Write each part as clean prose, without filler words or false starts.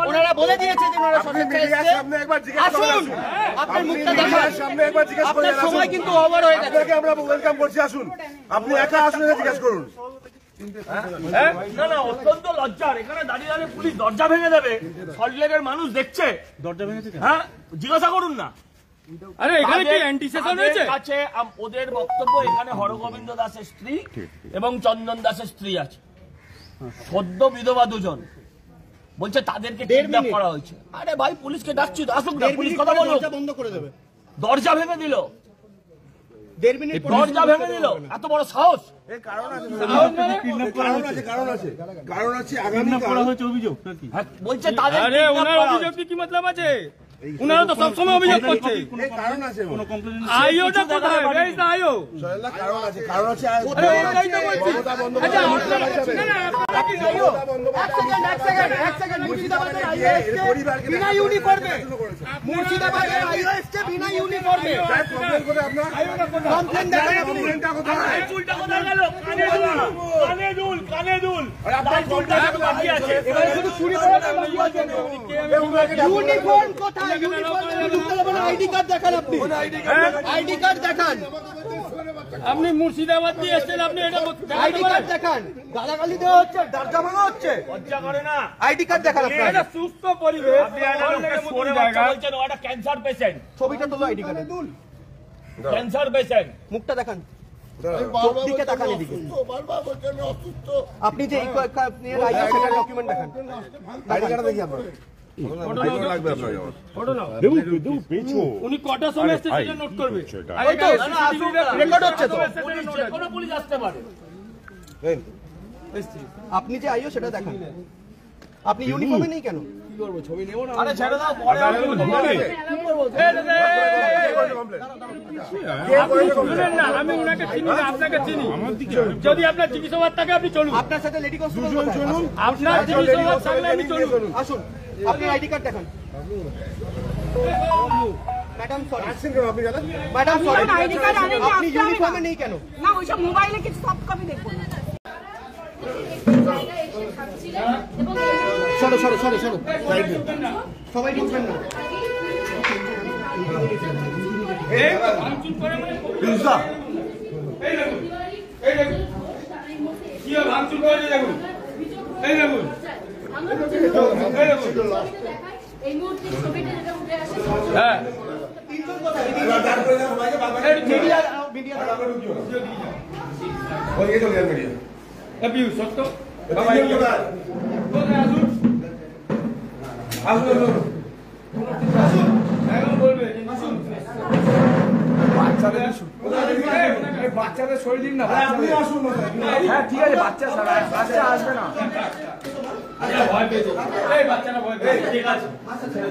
ওনারা বলে দিয়েছে যে ওনারা আসুন, আপনার মুখটা দেখান, আপনার সময় কিন্তু ওভার হয়ে গেছে। আমরা ওয়েলকাম করছি, আসুন, আপনি একা আসুন, জিজ্ঞেস করুন। না না, অত্যন্ত লজ্জার। এখানে দাঁড়িয়ে দাঁড়িয়ে পুলিশ দরজা ভেঙে দেবে, সল্টলেকের মানুষ দেখছে। দরজা ভেঙেছে, হ্যাঁ জিজ্ঞাসা করুন না। আরে এখানে কি অ্যান্টিসেশন হয়েছে? আছে ওদের বক্তব্য, এখানে হরগোবিন্দ দাসের স্ত্রী এবং চন্দন দাসের স্ত্রী আছে, সদ্য বিধবা দুজন, বলছে তাদেরকে কিডন্যাপ করা হয়েছে। আরে ভাই পুলিশকে ডাকছি তো, আসুক না, পুলিশ কথা বলো, বন্ধ করে দেবে। দরজা ভেঙে দিল, 1.5 মিনিট দরজা ভেঙে দিল, এত বড় সাহস। কারণ আছে আগামীকাল অভিযোগ বলছে তাদের অভিযোগ কি মতলব আছে? উনারা তো সবসময় অভিযোগ করছে। কারণ আছে, আইওটা কোথায়? বেশ না আইও, কারণ আছে, কারণ আছে। আরে ওটাই তো বলছি। আচ্ছা আপনারা এক সেকেন্ড মুর্শিদাবাদের আইও এসছে বিনা ইউনিফর্মে, মুর্শিদাবাদের আইও এসছে বিনা ইউনিফর্মে। কমপ্লেন করে আপনার কমপ্লেন দেখান, চুলটা কোথায় গেল? কানে দুল, কানে দুল, আপনার চুলটা বাকি আছে। এবারে শুধু চুরি করে বাকি আছে। ইউনিফর্ম কোথায়? আইডি কার্ড দেখান, আপনি আইডি কার্ড দেখান। আপনি মুর্শিদাবাদ দিয়ে এসেছেন, আপনি এটা আইডি কার্ড দেখান। গালাগালি দেওয়া হচ্ছে, দরজা ভাঙা হচ্ছে, লজ্জা করে না? আইডি কার্ড দেখান। এটা সুস্থ পরিবেশ। আপনি একটা সরে বাচ্চা বলছেন, ও একটা ক্যান্সার পেশেন্ট। ছবিটা তোলো, আইডি কার্ড, ক্যান্সার পেশেন্ট, মুখটা দেখান, দিকে তাকান এদিকে। আপনি যে সেটার ডকুমেন্ট দেখান, আইডি কার্ড দেখি আপনার উনি কটার সময় এসেছে সেটা নোট করবে। রেকর্ড হচ্ছে তো, কোনো পুলিশ আসতে পারে। আপনি যে আইও সেটা দেখান। আপনি ইউনিফর্মে নেই কেন? আরে ছেড়ে দাও, পরে আমি ওনাকে চিনি না, আপনাকে চিনি। যদি আপনার জিজ্ঞাসাবাদ থাকে আপনি চলুন, আপনার সাথে লেডি কনস্টেবল চলুন, আপনার জিজ্ঞাসাবাদ থাকলে আপনি চলুন। আসুন, আপনি আইডি কার্ড দেখান। ম্যাডাম সরি, আপনি জানেন ম্যাডাম সরি, আইডি কার্ড আনেন না, আপনি ইউনিফর্মে নেই কেন? না ওইসব মোবাইলে কিছু সফট কপি দেখবো না। সরো সরো সরো সরো, সবাই ঢুকবেন না। কি ভাঙচুর করেছে দেখুন, এই দেখুন, এই মুহূর্তে ছবিটা যেটা উঠে আসে, হ্যাঁ সত্য বাচ্চাদের শরীর দিন না, হ্যাঁ ঠিক আছে, বাচ্চা ছাড়া বাচ্চা আসবে না।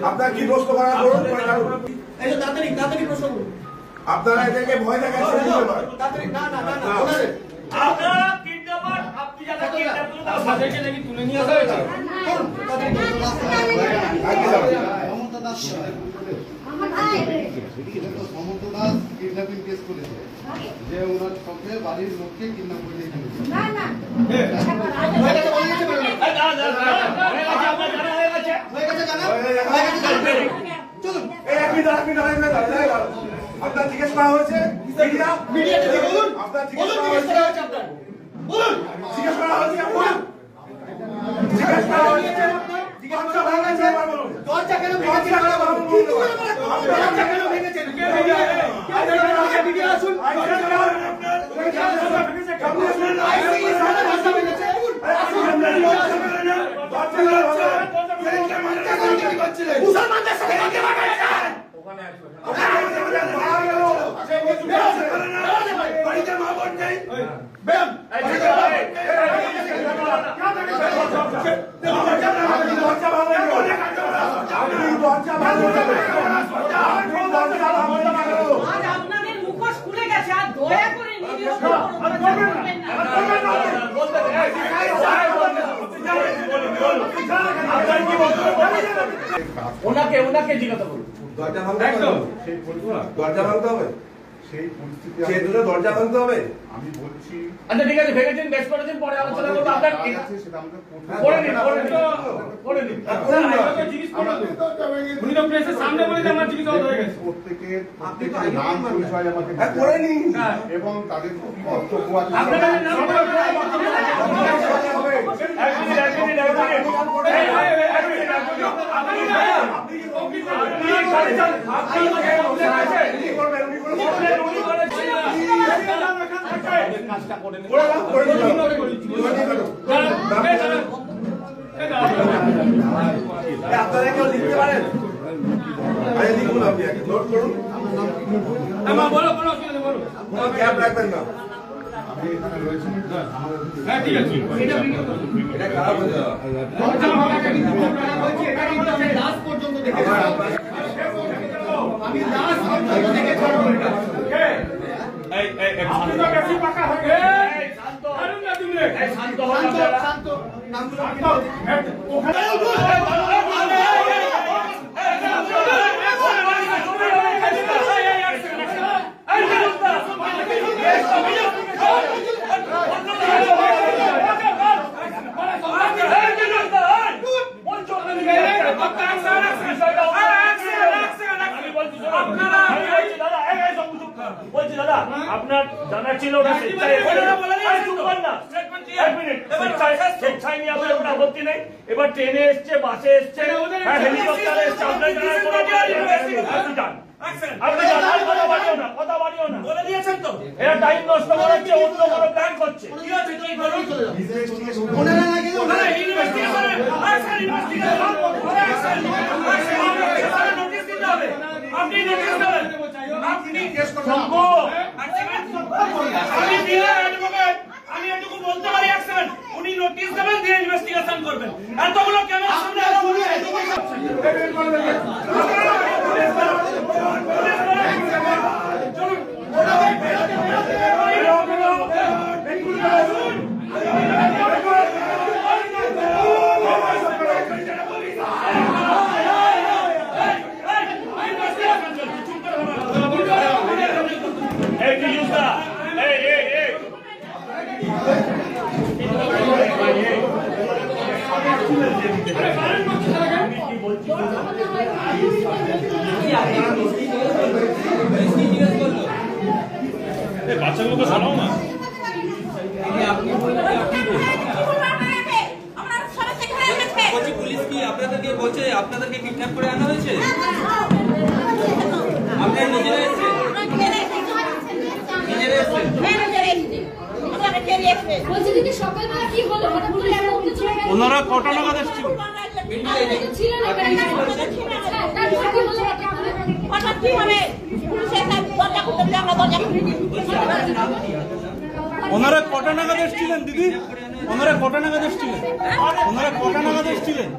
আপনার কি প্রশ্ন করা করুন, তাড়াতাড়ি তাড়াতাড়ি প্রশ্ন করুন। আপনারা এদেরকে ভয় দেখাচ্ছেন। তাড়াতাড়ি, না না না না, আপনারা কিডন্যাপার, আপনি যারা কিডন্যাপ করুন তাদেরকে নাকি তুলে নিয়ে আসা হয়েছে। সমন্ত দাস কিডন্যাপিং কেস করেছে, যে ওনার সঙ্গে বাড়ির লোককে কিডন্যাপ করে নিয়ে গেছে। না না আপনার জিজ্ঞেস করা হয়েছে, মিডিয়াতে বলুন, আপনার বলুন জিজ্ঞেস করা হয়েছে, বলুন জিজ্ঞেস করা হয়েছে, জিজ্ঞেস করা হয়েছে, দরজা ভাঙাছে, দরজা কেন ভেঙেছেন? দরজা কেন ভেঙেছেন? মিডিয়া আসুন, মুসলমানদের সাথে বাড়িতে মা বোন নেই, আপনাদের মুখোশ খুলে গেছে, আর দয়া করে নিরীহ ওনাকে জিজ্ঞাসা করুন। দরজা ভাঙতে হবে, দরজা ভাঙতে হবে। সেই পরিস্থিতি দরজা ভাঙতে হবে। আমি বলছি আচ্ছা ঠিক আছে, ভেঙেছেন, বেশ করেছেন, পরে আলোচনা করবো। আপনার সেটা আমাদের করে নিন, করে নিন। উনি তো প্রেসের সামনে বলে যে আমার চিকিৎসা হয়ে গেছে। প্রত্যেকের নাম পরিচয় আমাকে করে নিন এবং তাদের কি কর্তব্য আছে আপনাদের নাম কাজটা করে নিন। আপনারা কেউ লিখতে পারেন? লিখুন, আপনি নোট করুন, বলো বলো বলো। কোনো গ্যাপ রাখবেন না। আমি এখানে রয়েছি হ্যাঁ ঠিক আছে, এটা খারাপ হয়ে যাবে। আপনি তো বেশি পাকা হয়ে গেছে। কারণ না তুমি শান্ত হন আপনারা। বলছি দাদা, আপনার জানা ছিল ওটা স্বেচ্ছায় স্বেচ্ছায় নিয়ে আপনার কোনো আপত্তি নেই। এবার ট্রেনে এসছে, বাসে এসছে, হেলিকপ্টারে এসছে, আপনার জানার কোনো আপনি জানার কথা বাড়িও না, কথা বাড়িও না। বলে দিয়েছেন তো, এরা টাইম নষ্ট করাচ্ছে, অন্য কোনো প্ল্যান করছে। কি আছে তুই বলুন? ওনারা নাকি আপনি নোটিশ দেবেন, আপনি কেস করবেন। আমি এটুকু বলতে পারি, উনি নোটিশ দেবেন, দিয়ে ইনভেস্টিগেশন করবেন। এতগুলো ক্যামেরার সামনে বাচ্চাগুলোকে শোনাও না। পুলিশ কি আপনাদেরকে বলছে আপনাদেরকে কিডন্যাপ করে আনা হয়েছে? আপনারা নিজেরা এসেছেন? ওনারা কটা নাগাদ এসেছিল? ওনারা কটা নাগাদ এসেছিলেন দিদি? ওনারা কটা নাগাদ এসেছিলেন? ওনারা কটা নাগাদ এসেছিলেন?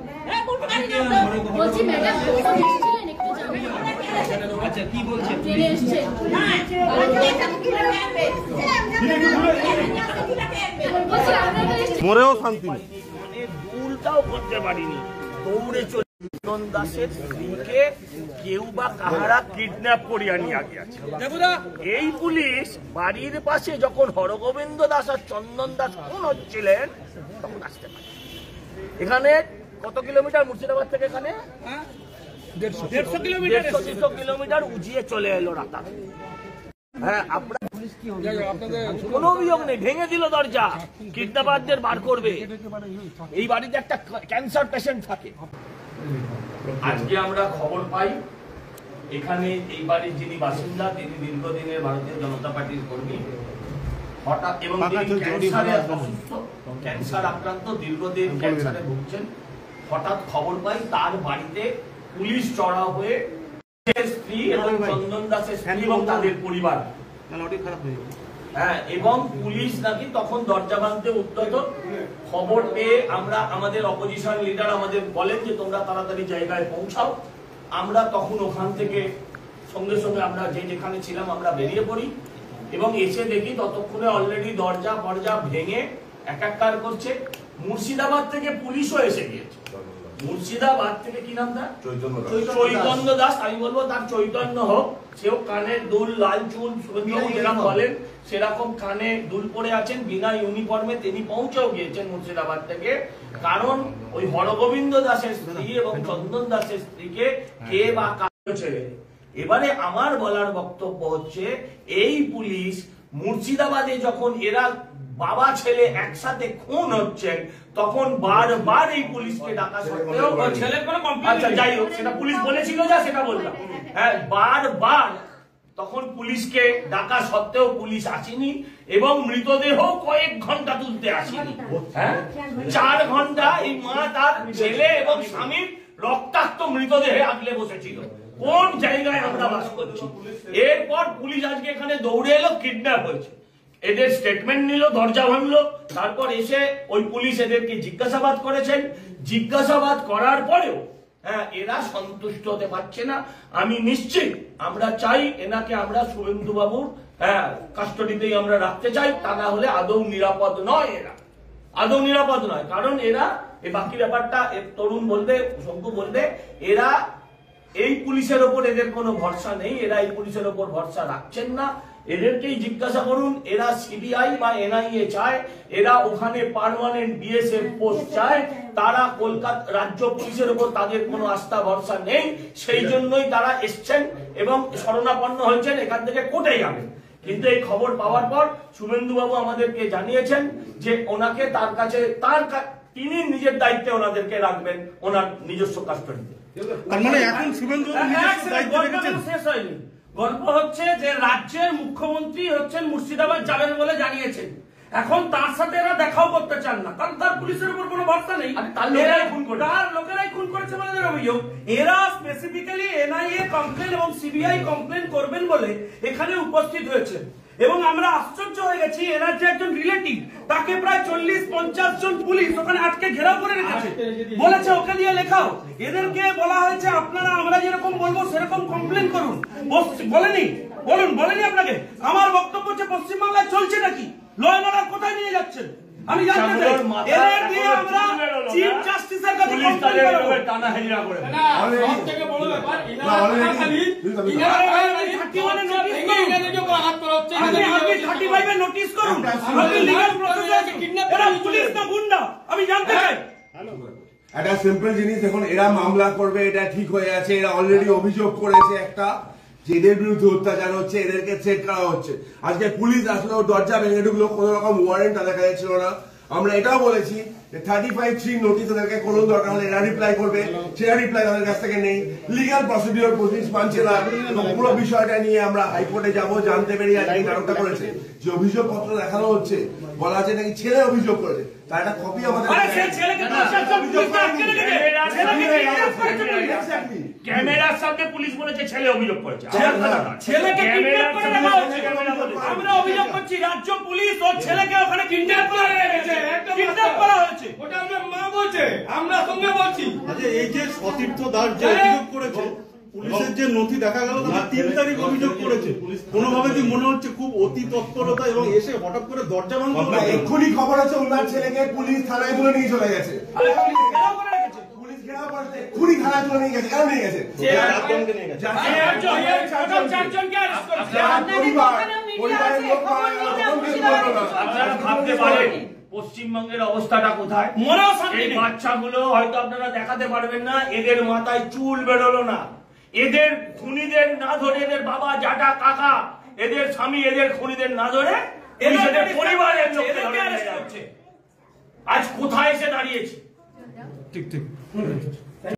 বলছি ম্যাডাম আচ্ছা কি বলছেন? মরেও শান্তি নেই। মানে ভুলটাও করতে পারিনি, দৌড়ে চলে চন্দন দাসের স্ত্রীকে কেউ বা কাহারা কিডন্যাপ করিয়া নিয়ে আগে আছে। এই পুলিশ বাড়ির পাশে যখন হরগোবিন্দ দাস আর চন্দন দাস খুন হচ্ছিলেন তখন আসতে পারে। এখানে কত কিলোমিটার মুর্শিদাবাদ থেকে? এখানে 150 কিলোমিটার উজিয়ে চলে এলো রাতা। হ্যাঁ, আপনার কোনো অভিযোগ নেই, ভেঙে দিল দরজা, কিডন্যাপারদের বার করবে। এই বাড়িতে একটা ক্যান্সার পেশেন্ট থাকে। আজকে আমরা খবর পাই এখানে এই বাড়ির যিনি বাসিন্দা তিনি দীর্ঘদিনের ভারতীয় জনতা পার্টির কর্মী, হঠাৎ এবং ক্যান্সার আক্রান্ত, দীর্ঘদিন ক্যান্সারে ভুগছেন। হঠাৎ খবর পাই তার বাড়িতে পুলিশ চড়াও হয়ে স্ত্রী এবং চন্দন দাসের স্ত্রী এবং তাদের পরিবার, হ্যাঁ, এবং পুলিশ নাকি তখন দরজা ভাঙতে উদ্যত। খবর পেয়ে আমরা, আমাদের অপোজিশন লিডার আমাদের বলেন যে তোমরা তাড়াতাড়ি জায়গায় পৌঁছাও। আমরা তখন ওখান থেকে সঙ্গে সঙ্গে আমরা যেখানে ছিলাম আমরা বেরিয়ে পড়ি এবং এসে দেখি ততক্ষণে অলরেডি দরজা ফরজা ভেঙে একাকার করছে। মুর্শিদাবাদ থেকে পুলিশও এসে গিয়েছে মুর্শিদাবাদ থেকে কি নাম তার? চৈতন্য দাস। আমি বলবো তার চৈতন্য হোক, সেও কানে দুল, লাল চুল, শুভেন্দুবাবু যেরকম বলেন সেরকম কানে দুল পরে আছেন, বিনা ইউনিফর্মে তিনি পৌঁছেও গিয়েছেন মুর্শিদাবাদ থেকে। কারণ ওই হরগোবিন্দ দাসের স্ত্রী এবং চন্দন দাসের স্ত্রীকে কে বা কারো ছেড়ে। এবারে আমার বলার বক্তব্য হচ্ছে, এই পুলিশ মুর্শিদাবাদে যখন এরা বাবা ছেলে একসাথে খুন হচ্ছেন তখন বারবার এই পুলিশকে ডাকা সত্ত্বেও ছেলে কোনো কমপ্লেইন, আচ্ছা যাই হোক সেটা পুলিশ বলেছিল যা সেটা বললাম, হ্যাঁ বারবার তখন পুলিশকে ডাকা সত্ত্বেও পুলিশ আসেনি এবং মৃতদেহ কয়েক ঘন্টা তুলতে আসেনি। হ্যাঁ 4 ঘন্টা এই মা তার ছেলে এবং স্বামীর রক্তাক্ত মৃতদেহে আগলে বসেছিল। কোন জায়গায় আমরা বাস করছি? এরপর পুলিশ আজকে এখানে দৌড়ে এলো, কিডন্যাপ হয়েছে, এদের স্টেটমেন্ট নিল, দরজা ভাঙলো, তারপর এসে ওই পুলিশ এদেরকে জিজ্ঞাসাবাদ করেছেন। জিজ্ঞাসাবাদ করার পরেও হ্যাঁ এরা সন্তুষ্ট হতে পারছে না। আমি নিশ্চিত, আমরা চাই এনাকে আমরা শুভেন্দু বাবুর কাস্টডিতেই আমরা রাখতে চাই, তা না হলে আদৌ নিরাপদ নয়, এরা আদৌ নিরাপদ নয়। কারণ এরা এই বাকি ব্যাপারটা তরুণ বলবে, শঙ্কু বলবে, এরা এই পুলিশের ওপর এদের কোনো ভরসা নেই, এরা এই পুলিশের ওপর ভরসা রাখছেন না। এদেরকেই জিজ্ঞাসা করুন, এরা সিবিআই বা এনআইএ চায়, এরা ওখানে পার্মানেন্ট বিএসএফ পোস্ট চায়, তারা কলকাতা রাজ্য পুলিশের উপর তাদের কোনো আস্থা ভরসা নেই, সেই জন্যই তারা এসছেন এবং শরণাপন্ন হয়েছেন এখান থেকে কোর্টে যাবেন। কিন্তু এই খবর পাওয়ার পর শুভেন্দু বাবু আমাদেরকে জানিয়েছেন যে ওনাকে তার কাছে তিনি নিজের দায়িত্বে ওনাদেরকে রাখবেন ওনার নিজস্ব কাস্টডিতে। তার মানে এখন শুভেন্দু শেষ হয়নি। গল্প হচ্ছে যে রাজ্যের মুখ্যমন্ত্রী হচ্ছেন মুর্শিদাবাদ যাবেন বলে জানিয়েছেন, এখন তার সাথে এরা দেখাও করতে চান না, কারণ তার পুলিশের উপর কোনো ভরসা নেই, তার লোকেরাই খুন করেছে বলে এদের অভিযোগ। এরা স্পেসিফিক্যালি এনআইএ কমপ্লেন এবং সিবিআই কমপ্লেন করবেন বলে এখানে উপস্থিত হয়েছে এবং আমরা আশ্চর্য হয়ে গেছি। এনার যে একজন রিলেটিভ, তাকে প্রায় 40-50 জন পুলিশ ওখানে আটকে ঘেরাও করে রেখেছে, বলেছে ওকে দিয়ে লেখাও। এদেরকে বলা হয়েছে আপনারা আমরা যেরকম বলবো সেরকম কমপ্লেন করুন, বলেনি আপনাকে। আমার বক্তব্য হচ্ছে পশ্চিমবাংলায় চলছে নাকি, ল অ্যান্ড অর্ডার কোথায় নিয়ে যাচ্ছেন আমি জানতে চাই। এদের দিয়ে আমরা চিফ জাস্টিসের কাছে কমপ্লেন করব। টানা হেলিরা করে না, সবথেকে বড় ব্যাপার ইনারা খালি নোটিশ করুন, আমি জানতে চাই। একটা সিম্পল জিনিস দেখুন, এরা মামলা করবে এটা ঠিক হয়ে আছে, এরা অলরেডি অভিযোগ করেছে একটা, এদের বিরুদ্ধে অত্যাচার হচ্ছে, এদেরকে চেক করা হচ্ছে। আজকে পুলিশ আসলে দরজা ভেঙে ঢুকলো, কোন রকম ওয়ারেন্ট তাদের কাছে ছিল না। আমরা এটাও বলেছি যে 35(3) নোটিশ তাদেরকে কোনো দরকার হলে এরা রিপ্লাই করবে, সেটা রিপ্লাই তাদের কাছ থেকে নেই। লিগাল প্রসিডিওর পুলিশ মানছে না, পুরো বিষয়টা নিয়ে আমরা হাইকোর্টে যাবো, জানতে পেরে আজকে নাটকটা করেছে যে অভিযোগপত্র দেখানো হচ্ছে, বলা আছে নাকি ছেলে অভিযোগ করেছে, তার একটা কপি আমাদের ক্যামেরার সামনে পুলিশ বলেছে ছেলে অভিযোগ করেছে, ছেলেকে কিডন্যাপ করে রাখা হয়েছে। আমরা অভিযোগ করছি রাজ্য পুলিশ ওর ছেলেকে ওখানে কিডন্যাপ করে রেখেছে, কিডন্যাপ করা হয়েছে। ওটা আমার মা বলছে, আমরা সঙ্গে বলছি। আচ্ছা, এই যে সতীর্থ দাস যে অভিযোগ করেছে, পুলিশের যে নথি দেখা গেল 3 তারিখ অভিযোগ করেছে, কোনোভাবে কি মনে হচ্ছে খুব অতি তৎপরতা এবং এসে হঠাৎ করে দরজা ভাঙলো? এক্ষুনি খবর আছে ওনার ছেলেকে পুলিশ থানায় তুলে নিয়ে চলে গেছে, পুলিশ ঘেরাও করতে এক্ষুনি থানায় তুলে নিয়ে গেছে। কেন নিয়ে গেছে? আপনারা ভাবতে পারেন পশ্চিমবঙ্গের অবস্থাটা কোথায়। এই বাচ্চাগুলো হয়তো আপনারা দেখাতে পারবেন না, এদের মাথায় চুল বেরোলো না, এদের খুনিদের না ধরে, এদের বাবা জাটা কাকা, এদের স্বামী, এদের খুনিদের না ধরে এদের পরিবারের চোখে আজ কোথায় এসে দাঁড়িয়েছে। ঠিক